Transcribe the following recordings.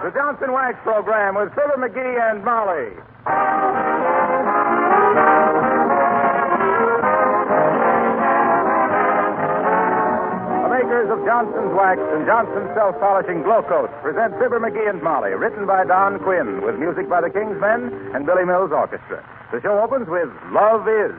The Johnson Wax Program with Fibber McGee and Molly. The makers of Johnson's Wax and Johnson's Self-Polishing Glow Coat present Fibber McGee and Molly, written by Don Quinn, with music by the King's Men and Billy Mills Orchestra. The show opens with Love Is.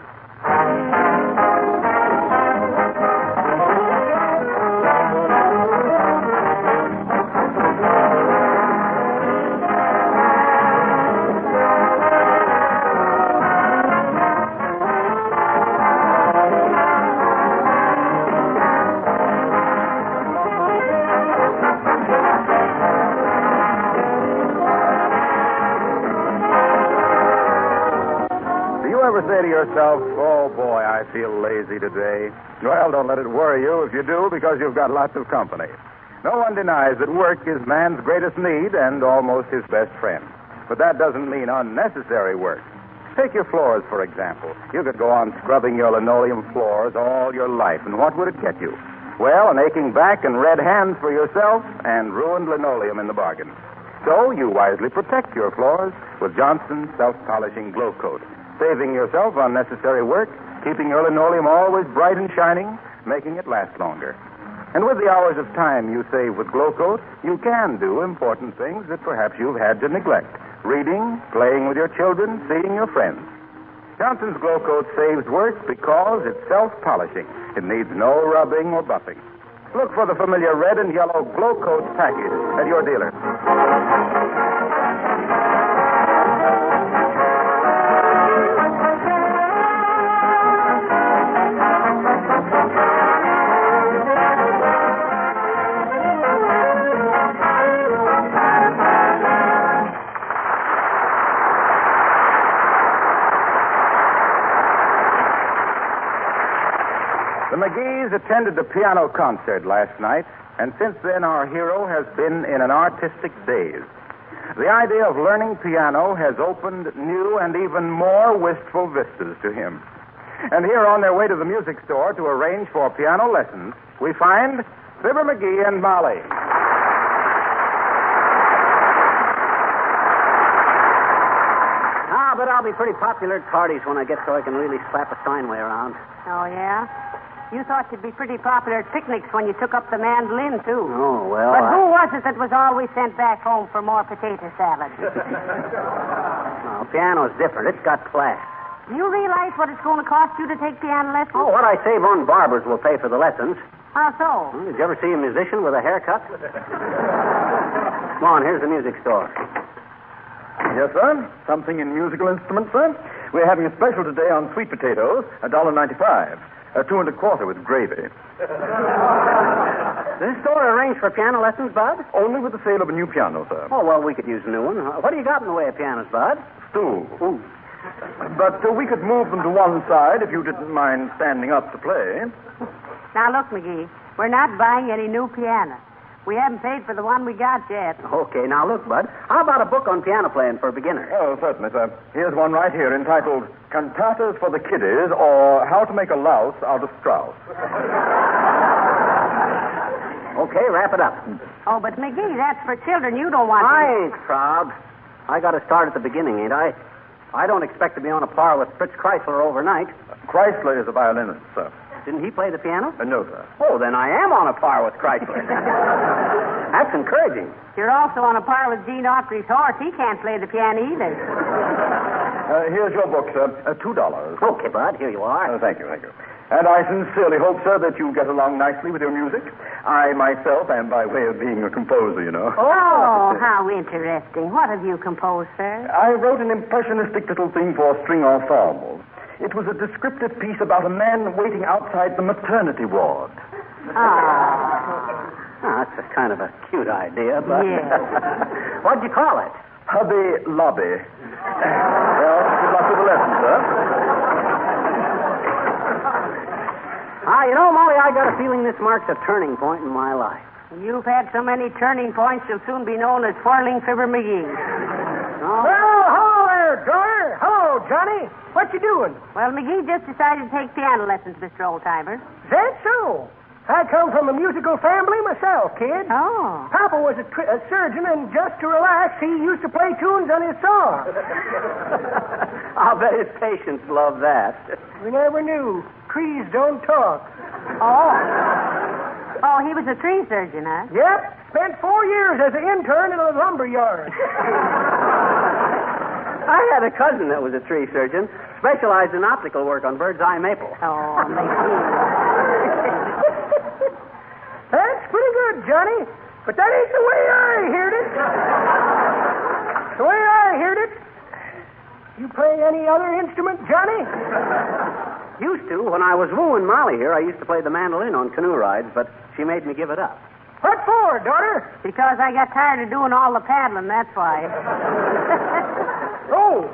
Say to yourself, oh, boy, I feel lazy today. Well, don't let it worry you if you do, because you've got lots of company. No one denies that work is man's greatest need and almost his best friend. But that doesn't mean unnecessary work. Take your floors, for example. You could go on scrubbing your linoleum floors all your life, and what would it get you? Well, an aching back and red hands for yourself and ruined linoleum in the bargain. So you wisely protect your floors with Johnson's Self-Polishing Glow Coat, saving yourself unnecessary work, keeping your linoleum always bright and shining, making it last longer. And with the hours of time you save with Glow Coat, you can do important things that perhaps you've had to neglect. Reading, playing with your children, seeing your friends. Johnson's Glow Coat saves work because it's self-polishing. It needs no rubbing or buffing. Look for the familiar red and yellow Glow Coat package at your dealer. The McGees attended the piano concert last night, and since then our hero has been in an artistic daze. The idea of learning piano has opened new and even more wistful vistas to him. And here on their way to the music store to arrange for piano lessons, we find Fibber McGee and Molly. But I'll be pretty popular at parties when I get so I can really slap a Steinway around. Oh, yeah? You thought you'd be pretty popular at picnics when you took up the mandolin, too. Oh, well, But who was it that was always sent back home for more potato salad? Well, piano's different. It's got class. Do you realize what it's going to cost you to take piano lessons? Oh, what I save on barbers will pay for the lessons. How so? Did you ever see a musician with a haircut? Come on, here's the music store. Yes, sir. Something in musical instruments, sir. We're having a special today on sweet potatoes, $1.95. 2 1/4 with gravy. Does this store arrange for piano lessons, Bud? Only with the sale of a new piano, sir. Oh, well, we could use a new one. What do you got in the way of pianos, Bud? Stool. Ooh. But we could move them to one side if you didn't mind standing up to play. Now, look, McGee, we're not buying any new piano. We haven't paid for the one we got yet. Okay, now look, Bud. How about a book on piano playing for a beginner? Oh, certainly, sir. Here's one right here entitled Cantatas for the Kiddies, or How to Make a Louse Out of Strauss. Okay, wrap it up. Oh, but McGee, that's for children. You don't want I ain't proud. I got to start at the beginning, ain't I? I don't expect to be on a par with Fritz Kreisler overnight. Chrysler is a violinist, sir. Didn't he play the piano? No, sir. Oh, then I am on a par with Kreisler. That's encouraging. You're also on a par with Gene Autry's horse. He can't play the piano either. Here's your book, sir. $2. Okay, Bud, here you are. Thank you. And I sincerely hope, sir, that you get along nicely with your music. I myself am by way of being a composer, you know. Oh, how interesting. What have you composed, sir? I wrote an impressionistic little thing for string ensemble. It was a descriptive piece about a man waiting outside the maternity ward. That's a kind of a cute idea, but... Yes. What'd you call it? Hubby Lobby. Well, good luck with the lesson, sir. You know, Molly, I got a feeling this marks a turning point in my life. You've had so many turning points, you'll soon be known as Whirling Fibber McGee. Oh. Well, hello there, daughter. Hello, Johnny. What you doing? Well, McGee just decided to take piano lessons, Mr. Oldtimer. Is that so? I come from a musical family myself, kid. Oh. Papa was a surgeon, and just to relax, he used to play tunes on his saw. I'll bet his patients love that. We never knew. Trees don't talk. Oh. Oh, he was a tree surgeon, huh? Yep. Spent 4 years as an intern in a lumber yard. I had a cousin that was a tree surgeon, specialized in optical work on bird's eye maple. Oh, McGee. That's pretty good, Johnny. But that ain't the way I heard it. The way I heard it. You play any other instrument, Johnny? Used to. When I was wooing Molly here, I used to play the mandolin on canoe rides, but she made me give it up. What for, daughter? Because I got tired of doing all the paddling, that's why. Oh.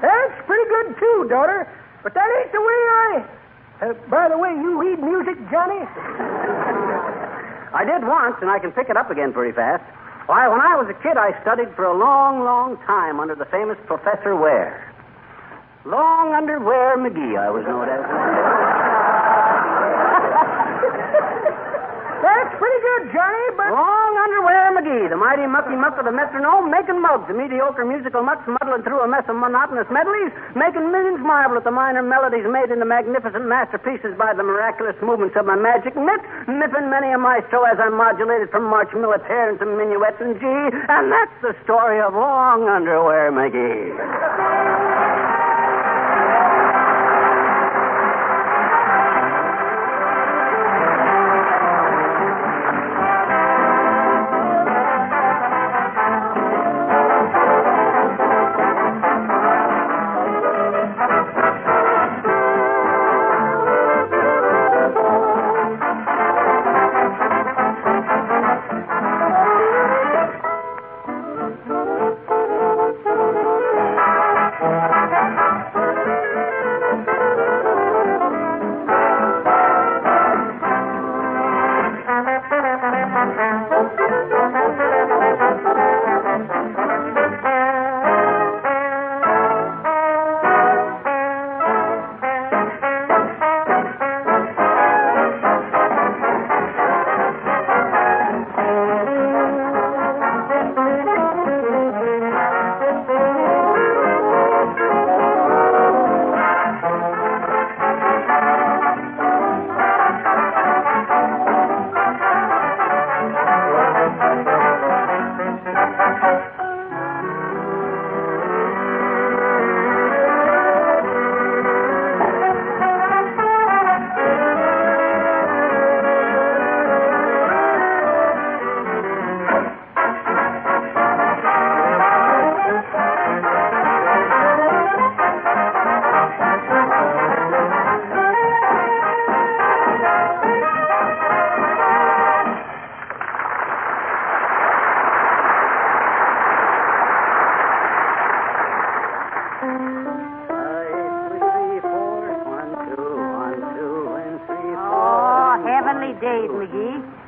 That's pretty good, too, daughter. But that ain't the way I... by the way, you read music, Johnny? I did once, and I can pick it up again pretty fast. Why, when I was a kid, I studied for a long, long time under the famous Professor Ware. Long Underwear McGee, I was known as. That's pretty good, Johnny, but... Long Underwear McGee, the mighty mucky muck of the metronome, making mugs, the mediocre musical mucks muddling through a mess of monotonous medleys, making millions marvel at the minor melodies made into magnificent masterpieces by the miraculous movements of my magic mitt, nipping many a maestro as I modulated from March Militaire into minuets in G, and that's the story of Long Underwear McGee.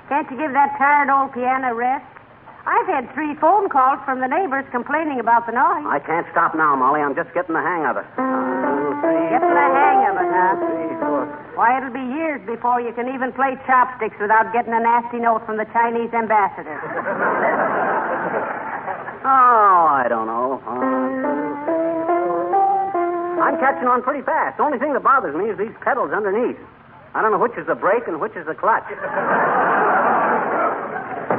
Can't you give that tired old piano rest? I've had 3 phone calls from the neighbors complaining about the noise. I can't stop now, Molly. I'm just getting the hang of it. 1, 2, 3. Getting the hang of it, huh? 3, 4. Why, it'll be years before you can even play chopsticks without getting a nasty note from the Chinese ambassador. Oh, I don't know. 1, 2, 3, 4. I'm catching on pretty fast. The only thing that bothers me is these pedals underneath. I don't know which is the brake and which is the clutch.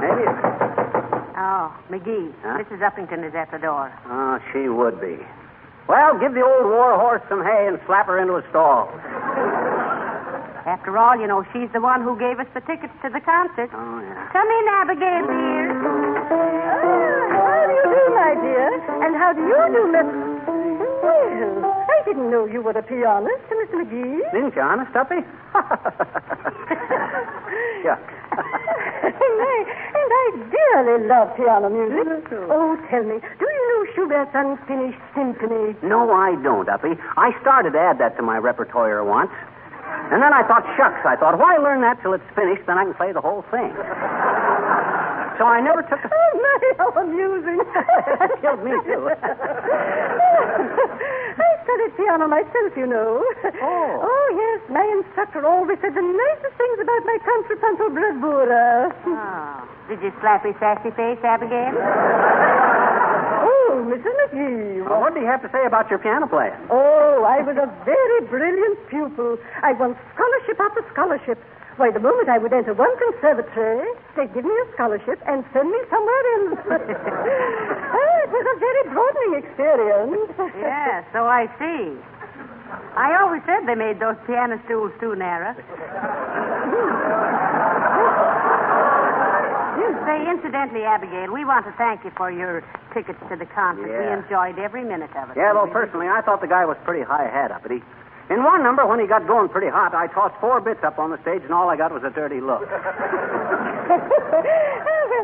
Maybe it's... Oh, McGee, huh? Mrs. Uppington is at the door. Oh, she would be. Well, give the old war horse some hay and slap her into a stall. After all, you know, she's the one who gave us the tickets to the concert. Oh, yeah. Come in, Abigail, dear. How do you do, my dear? And how do you do, Miss... Well, I didn't know you were a pianist, Miss McGee. Didn't you, honest, Tuppy? Yeah. And I dearly love piano music. Oh, tell me, do you know Schubert's Unfinished Symphony? No, I don't, Uppy. I started to add that to my repertoire once. And then I thought, shucks, why learn that till it's finished, then I can play the whole thing. So I never took a... Oh, my, how amusing. That killed me, too. I studied piano myself, you know. Oh. Oh, yes. My instructor always said the nicest things about my contrapuntal bravura. Oh. Did you slap his sassy face, Abigail? Oh, Mrs. McGee. Well, what do you have to say about your piano playing? Oh, I was a very brilliant pupil. I won scholarship after scholarship. Why, the moment I would enter one conservatory, they'd give me a scholarship and send me somewhere else. It was a very broadening experience. Yeah, so I see. I always said they made those piano stools too narrow. Say, incidentally, Abigail, we want to thank you for your tickets to the concert. Yeah. We enjoyed every minute of it. Yeah, well, personally, I thought the guy was pretty high hat up. In one number, when he got going pretty hot, I tossed 4 bits up on the stage, and all I got was a dirty look. Well,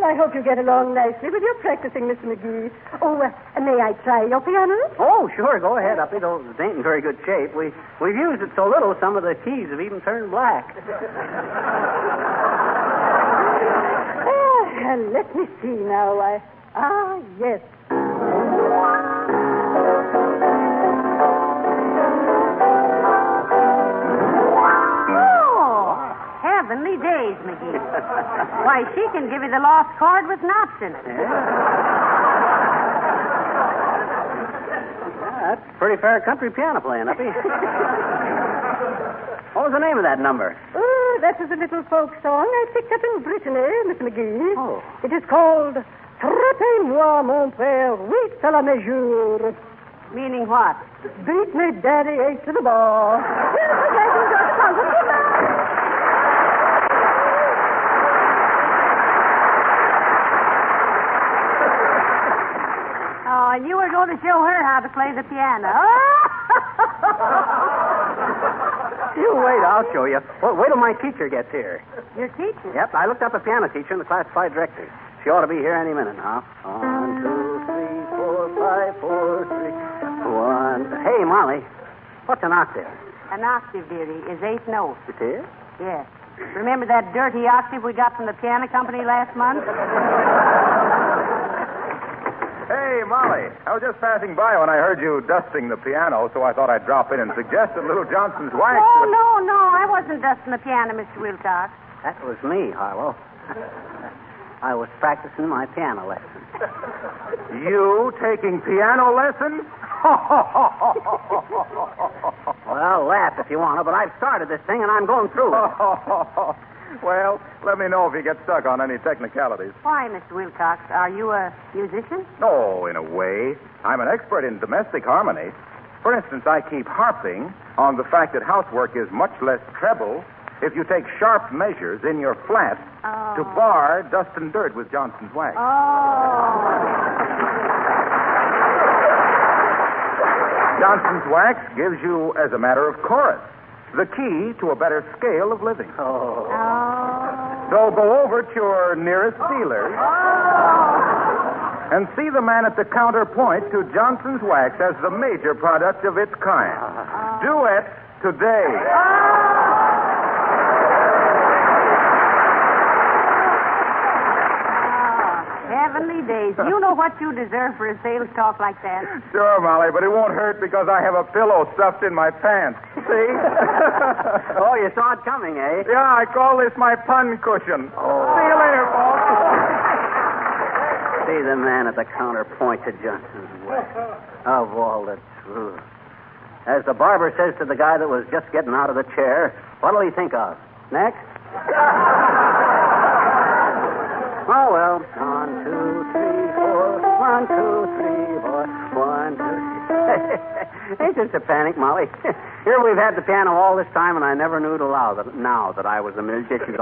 I hope you get along nicely with your practicing, Miss McGee. Oh, may I try your piano? Oh, sure, go ahead, Uppy. Though it ain't in very good shape. We've used it so little, some of the keys have even turned black. Let me see now. Yes. Heavenly days, McGee. Why, she can give you the lost chord with knots in it. That's pretty fair country piano playing, Uppy. What was the name of that number? Oh, that was a little folk song I picked up in Brittany, Miss McGee. Oh. It is called Trappez-moi, mon père, 8 à la mesure. Meaning what? Beat me, daddy, 8 to the bar. Oh, and you were going to show her how to play the piano. You wait, I'll show you. Well, wait till my teacher gets here. Your teacher? Yep, I looked up a piano teacher in the classified directory. She ought to be here any minute now. 1, 2, 3, 4, 5, 4, 3, 1. Hey, Molly, what's an octave? An octave, dearie, is 8 notes. It is? Yes. Remember that dirty octave we got from the piano company last month? Hey, Molly, I was just passing by when I heard you dusting the piano, so I thought I'd drop in and suggest that little Johnson's wax. Oh, no, I wasn't dusting the piano, Mr. Wilcox. That was me, Harlow. I was practicing my piano lesson. You taking piano lessons? Well, laugh if you want to, but I've started this thing and I'm going through it. Well, let me know if you get stuck on any technicalities. Why, Mr. Wilcox, are you a musician? Oh, in a way. I'm an expert in domestic harmony. For instance, I keep harping on the fact that housework is much less treble if you take sharp measures in your flat to bar dust and dirt with Johnson's wax. Johnson's wax gives you, as a matter of chorus, the key to a better scale of living. So go over to your nearest dealer and see the man at the counterpoint to Johnson's wax as the major product of its kind. Do it today. Heavenly days. You know what you deserve for a sales talk like that? Sure, Molly, but it won't hurt because I have a pillow stuffed in my pants. See? Oh, you saw it coming, eh? Yeah, I call this my pun cushion. See you later, folks. See the man at the counterpoint to Johnson's wax. Of all the truth. As the barber says to the guy that was just getting out of the chair, what'll he think of? Next? Oh, well. 1, 2, 3, 4. 1, 2, 3, 4. 1, 2, 3. Ain't this a panic, Molly? Here we've had the piano all this time, and I never knew to allow that now that I was a musician.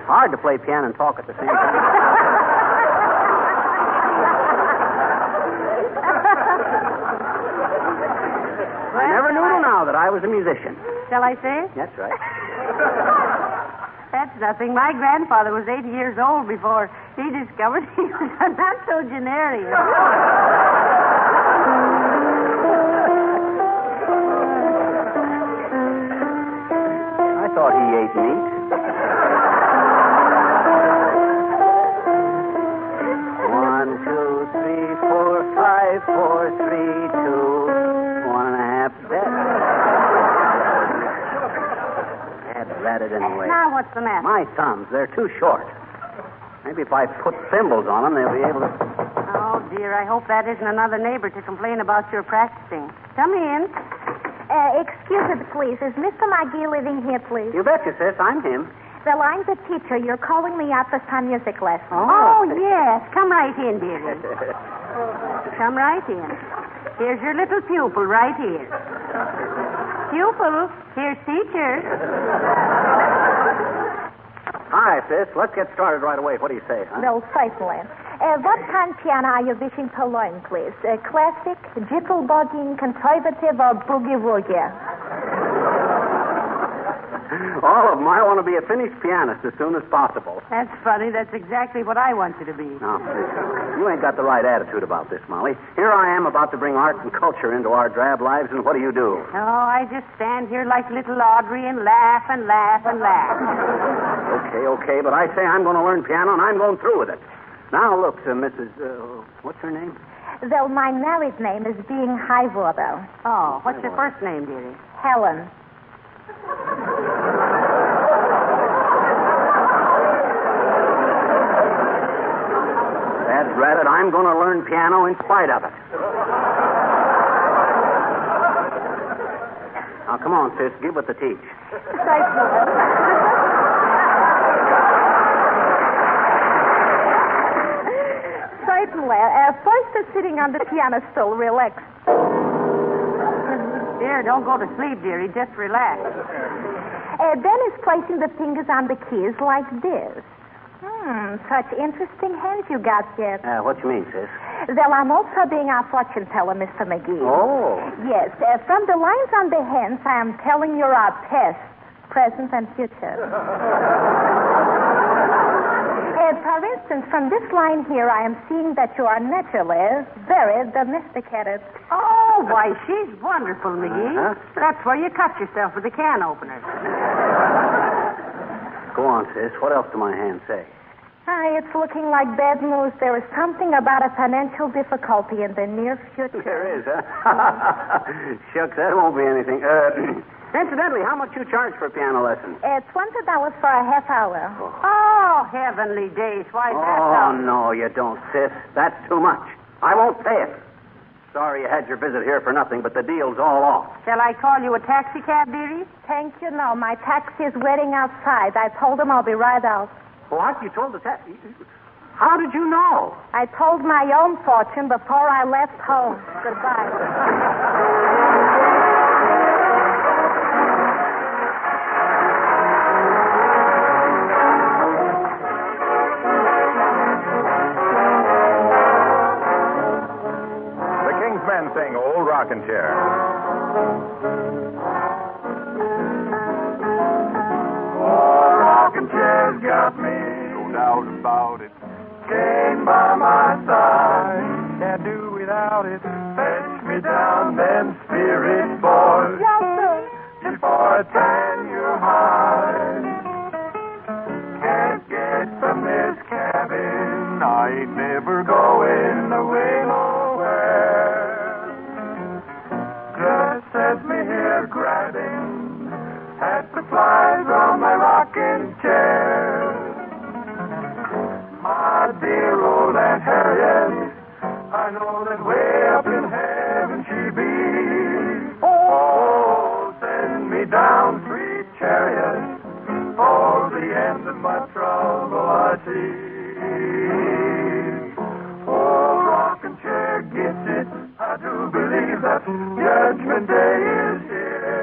Hard to play piano and talk at the same time. I never knew till now that I was a musician. Shall I say it? That's right. That's nothing. My grandfather was 80 years old before he discovered he was a noctogenarian. I thought he ate meat. 1, 2, what's the matter? My thumbs, they're too short. Maybe if I put thimbles on them, they'll be able to... Oh, dear, I hope that isn't another neighbor to complain about your practicing. Come in. Excuse me, please. Is Mr. McGee living here, please? You betcha, sis. I'm him. Well, I'm the teacher. You're calling me out for some music lesson. Oh, yes. Come right in, dearie. Come right in. Here's your little pupil right here. Pupil, here's teacher. All right, sis. Let's get started right away. What do you say, huh? No, certainly. What kind of piano are you wishing to learn, please? Classic, jitterbugging, conservative, or boogie-woogie? All of them. I want to be a finished pianist as soon as possible. That's funny. That's exactly what I want you to be. No, you ain't got the right attitude about this, Molly. Here I am about to bring art and culture into our drab lives, and what do? Oh, I just stand here like little Audrey and laugh and laugh and laugh. Okay, but I say I'm going to learn piano, and I'm going through with it. Now, look, Mrs. What's her name? Well, my married name is being Highwater. Oh, what's your first name, dearie? Helen. That's ratted. I'm going to learn piano in spite of it. Now, come on, sis. Give it the teach. Certainly. First is sitting on the piano stool. Relax. Dear, don't go to sleep, dearie. Just relax. Then is placing the fingers on the keys like this. Such interesting hands you got, Jeff. What you mean, sis? Well, I'm also being our fortune teller, Mr. McGee. Oh. Yes. From the lines on the hands, I am telling you our past, present, and future. For instance, from this line here, I am seeing that you are naturally very domesticated. Oh, why, she's wonderful, McGee. Uh-huh. That's where you cut yourself with a can opener. Go on, sis. What else do my hands say? It's looking like bad news. There is something about a financial difficulty in the near future. There is, huh? Shucks, that won't be anything. Incidentally, how much you charge for a piano lesson? $20 for a half hour. Oh, heavenly days. Why, that's... Oh, no, you don't, sis. That's too much. I won't pay it. Sorry you had your visit here for nothing, but the deal's all off. Shall I call you a taxi cab, dearie? Thank you, no. My taxi is waiting outside. I told him I'll be right out. What? You told the taxi? How did you know? I told my own fortune before I left home. Goodbye. Sing Old Rocking Chair. Oh, rocking chair's got me, no doubt about it. Staying by my side, can't do without it. Fetch me down them spirit boys. Yes, sir. Before I tan your hide. Can't get from this cabin, I ain't never going away nowhere. Just set me here grabbing at the flies on my rocking chair. My dear old Aunt Harriet, I know that way up in heaven she be. Oh, send me down sweet chariot, for the end of my trouble I see. Oh, rocking chair gets it, I do believe that Judgment Day is here.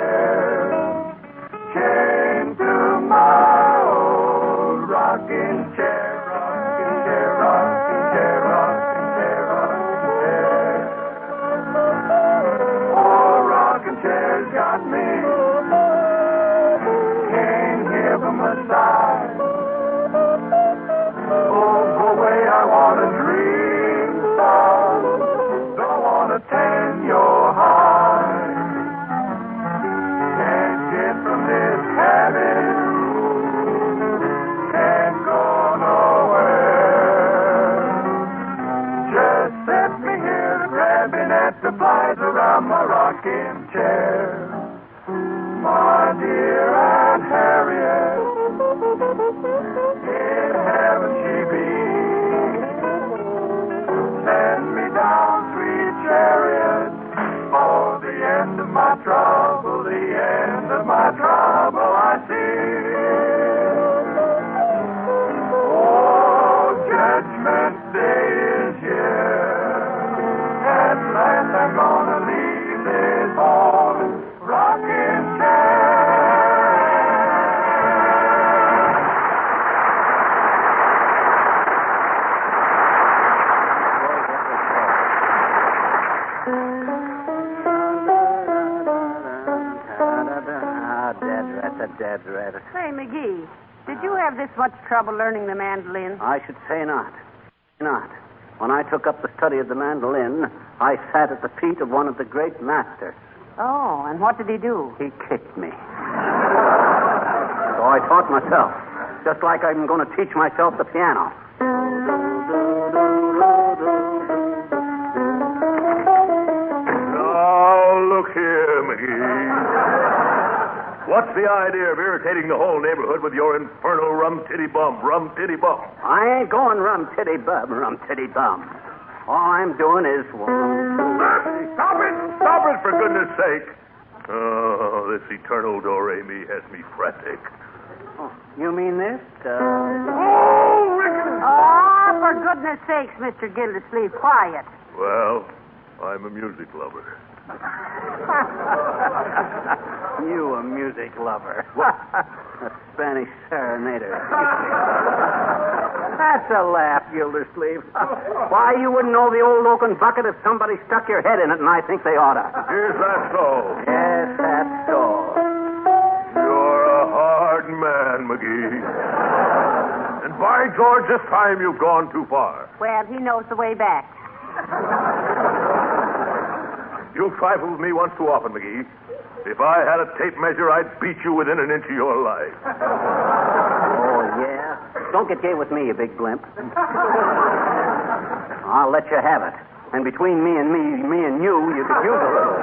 Chained to my old rocking chair, rocking chair, rocking chair, rocking chair, rocking chair. Oh, rocking chair's got me. Can't hear from my side. Oh, go away, I want a dream song. Don't want to tan your heart. Can't get from this cabin. Can't go nowhere. Just set me here grabbing at the flies around my rocking chair. My dear Aunt Harriet, In heaven she be. Send me down, sweet chariot, for the end of my trouble, the end of my trouble I see. Oh, Judgment Day is here. At last I'm gonna leave this old rocking chair. Dead rat. Say, McGee, did you have this much trouble learning the mandolin? I should say not. Not. When I took up the study of the mandolin, I sat at the feet of one of the great masters. Oh, and what did he do? He kicked me. So I taught myself, just like I'm going to teach myself the piano. Oh, look here, McGee. What's the idea of irritating the whole neighborhood with your infernal rum-titty-bum? I ain't going rum-titty-bum. All I'm doing is... Stop it! Stop it, for goodness sake! Oh, this eternal do-re-mi has me frantic. Oh, you mean this? Oh, Ricky! Oh, for goodness sakes, Mr. Gildersleeve, quiet. Well, I'm a music lover. You a music lover. A Spanish serenader. That's a laugh, Gildersleeve. Why, you wouldn't know the old oaken bucket if somebody stuck your head in it, and I think they oughta. Is that so? Yes, that's so. You're a hard man, McGee. And by George, this time you've gone too far. Well, he knows the way back. You've trifled with me once too often, McGee. If I had a tape measure, I'd beat you within an inch of your life. Oh, yeah? Don't get gay with me, you big blimp. I'll let you have it. And between me and you, you could use a little.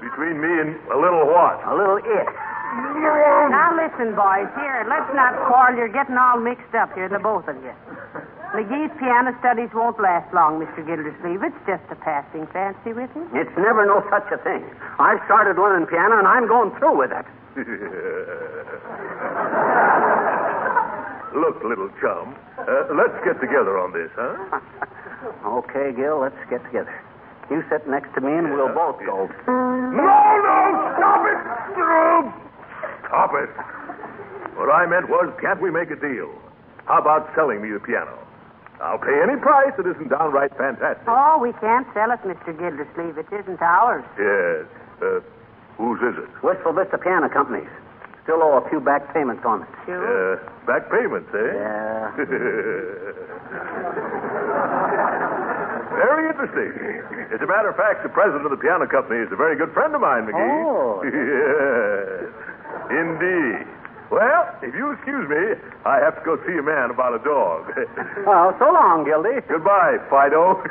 Between me and a little what? A little it. Now listen, boys. Here, let's not quarrel. You're getting all mixed up here, the both of you. McGee's piano studies won't last long, Mr. Gildersleeve. It's just a passing fancy with him. It's never no such a thing. I've started learning piano, and I'm going through with it. Look, little chum, let's get together on this, huh? Okay, Gil, let's get together. You sit next to me, and we'll both go. No, stop it! Stop it. What I meant was, can't we make a deal? How about selling me the piano? I'll pay any price that isn't downright fantastic. Oh, we can't sell it, Mr. Gildersleeve. It isn't ours. Yes. Whose is it? Wistful Vista Piano Company's. Still owe a few back payments on it. Sure. Back payments, eh? Yeah. Very interesting. As a matter of fact, the president of the piano company is a very good friend of mine, McGee. Oh. Yes. Indeed. Well, if you'll excuse me, I have to go see a man about a dog. Well, so long, Gildy. Goodbye, Fido.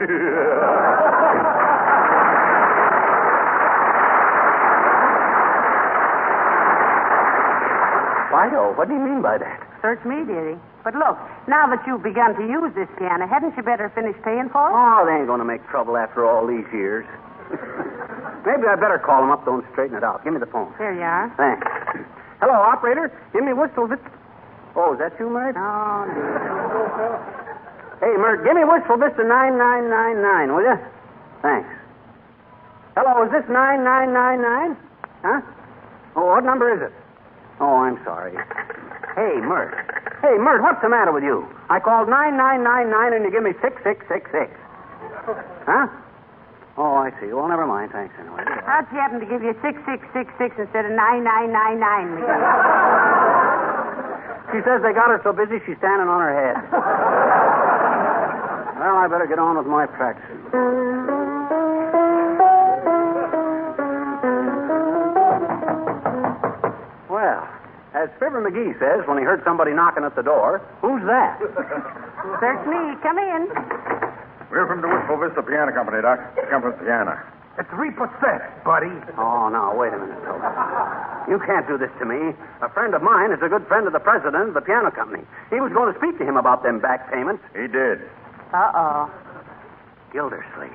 Fido? What do you mean by that? Search me, dearie. But look, now that you've begun to use this piano, hadn't you better finish paying for it? Oh, they ain't going to make trouble after all these years. Maybe I better call them up, though, and straighten it out. Give me the phone. Here you are. Thanks. Hello, operator. Give me Wistful Vista. Oh, is that you, Mert? Oh, dear. Hey, Mert, give me Wistful Vista 9999, will you? Thanks. Hello, is this 9999? Huh? Oh, what number is it? Oh, I'm sorry. Hey, Mert. Hey, Mert, what's the matter with you? I called 9999 and you give me 6666. Huh? Oh, I see. Well, never mind. Thanks, anyway. How'd she happen to give you 6666 instead of 9999, McGee? She says they got her so busy she's standing on her head. Well, I better get on with my practice. Well, as Fibber McGee says when he heard somebody knocking at the door, who's that? Search me. Come in. We're from the Wistful Vista Piano Company, Doc. Come with piano. at 3%, buddy. Oh, now, wait a minute, fellas. You can't do this to me. A friend of mine is a good friend of the president of the piano company. He was going to speak to him about them back payments. He did. Uh-oh. Gildersleeve.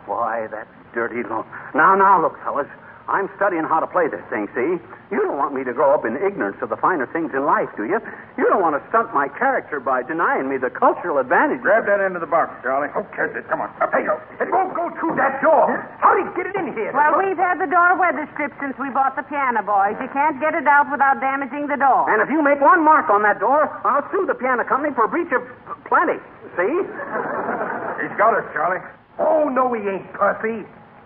Why, that dirty low. Now, look, fellas. I'm studying how to play this thing, see? You don't want me to grow up in ignorance of the finer things in life, do you? You don't want to stunt my character by denying me the cultural advantages. Grab that end of the box, Charlie. Okay, come on. Hey, it won't go through that door. How do you get it in here? Well, we've had the door weather stripped since we bought the piano, boys. You can't get it out without damaging the door. And if you make one mark on that door, I'll sue the piano company for breach of plenty. See? He's got us, Charlie. Oh, no, he ain't, Pussy.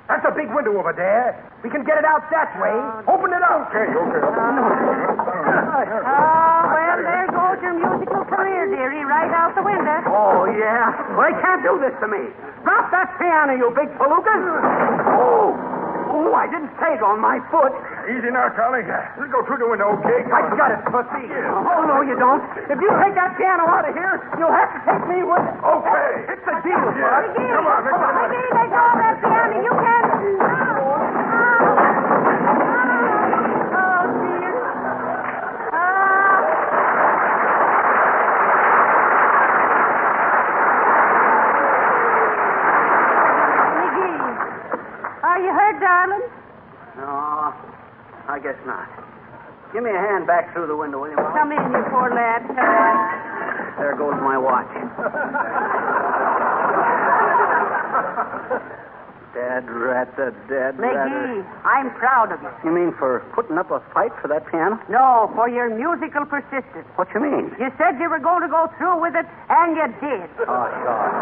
That's a big window over there. We can get it out that way. Open it up. Okay. Oh, well, there goes your musical career, dearie, right out the window. Oh, yeah. Well, they can't do this to me. Drop that piano, you big palookas. Oh, I didn't sag on my foot. Easy now, Charlie. We'll go through the window, okay? I got it, Pussy. Oh, no, you don't. If you take that piano out of here, you'll have to take me with it. Okay. It's a deal, Bud. McGee, Come on, McGee, let go of that piano. You can't. Oh, dear. McGee, are you hurt, darling? No, I guess not. Give me a hand back through the window, will you, Molly? Come in, you poor lad. Come on. There goes my watch. Dead rat, the dead rat. McGee, I'm proud of you. You mean for putting up a fight for that piano? No, for your musical persistence. What you mean? You said you were going to go through with it, and you did. Oh, sure.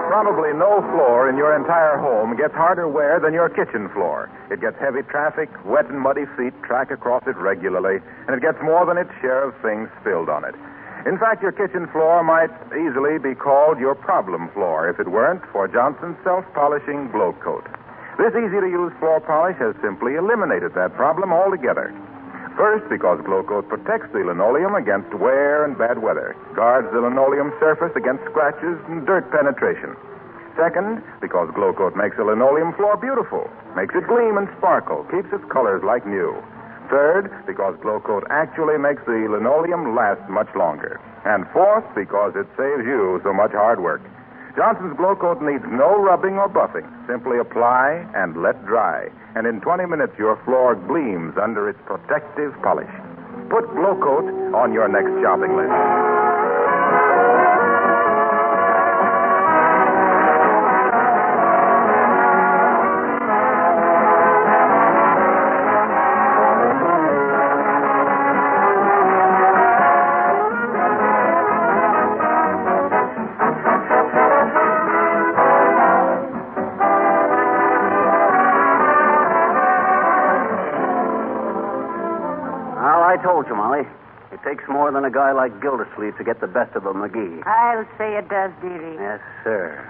Probably no floor in your entire home gets harder wear than your kitchen floor. It gets heavy traffic, wet and muddy feet track across it regularly, and it gets more than its share of things spilled on it. In fact, your kitchen floor might easily be called your problem floor if it weren't for Johnson's self-polishing glow coat. This easy-to-use floor polish has simply eliminated that problem altogether. First, because Glow Coat protects the linoleum against wear and bad weather, guards the linoleum surface against scratches and dirt penetration. Second, because Glow Coat makes a linoleum floor beautiful, makes it gleam and sparkle, keeps its colors like new. Third, because Glow Coat actually makes the linoleum last much longer. And fourth, because it saves you so much hard work. Johnson's Glow Coat needs no rubbing or buffing. Simply apply and let dry. And in 20 minutes, your floor gleams under its protective polish. Put Glow Coat on your next shopping list. I told you, Molly. It takes more than a guy like Gildersleeve to get the best of a McGee. I'll say it does, dearie. Yes, sir.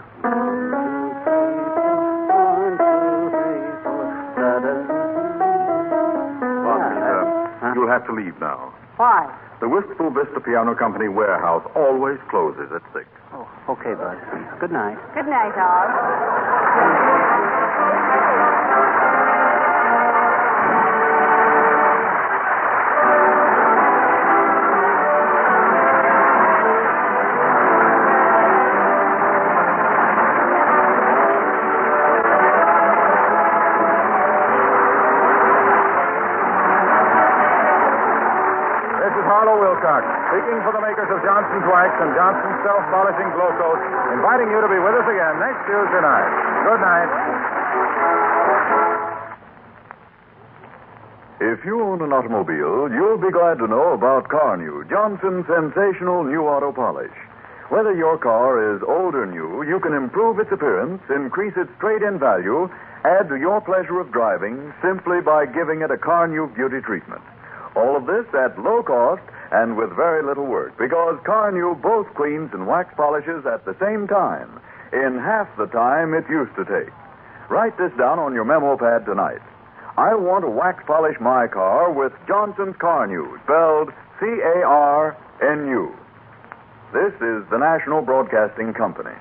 You'll have to leave now. Why? The Wistful Vista Piano Company warehouse always closes at 6. Oh, okay, bud. Good night. Good night, all. Speaking for the makers of Johnson's Wax and Johnson's Self-Polishing Glow Coat, inviting you to be with us again next Tuesday night. Good night. If you own an automobile, you'll be glad to know about Car New, Johnson's sensational new auto polish. Whether your car is old or new, you can improve its appearance, increase its trade-in value, add to your pleasure of driving simply by giving it a Car New beauty treatment. All of this at low cost and with very little work, because Carnu both cleans and wax polishes at the same time, in half the time it used to take. Write this down on your memo pad tonight. I want to wax polish my car with Johnson's Carnu, spelled C-A-R-N-U. This is the National Broadcasting Company.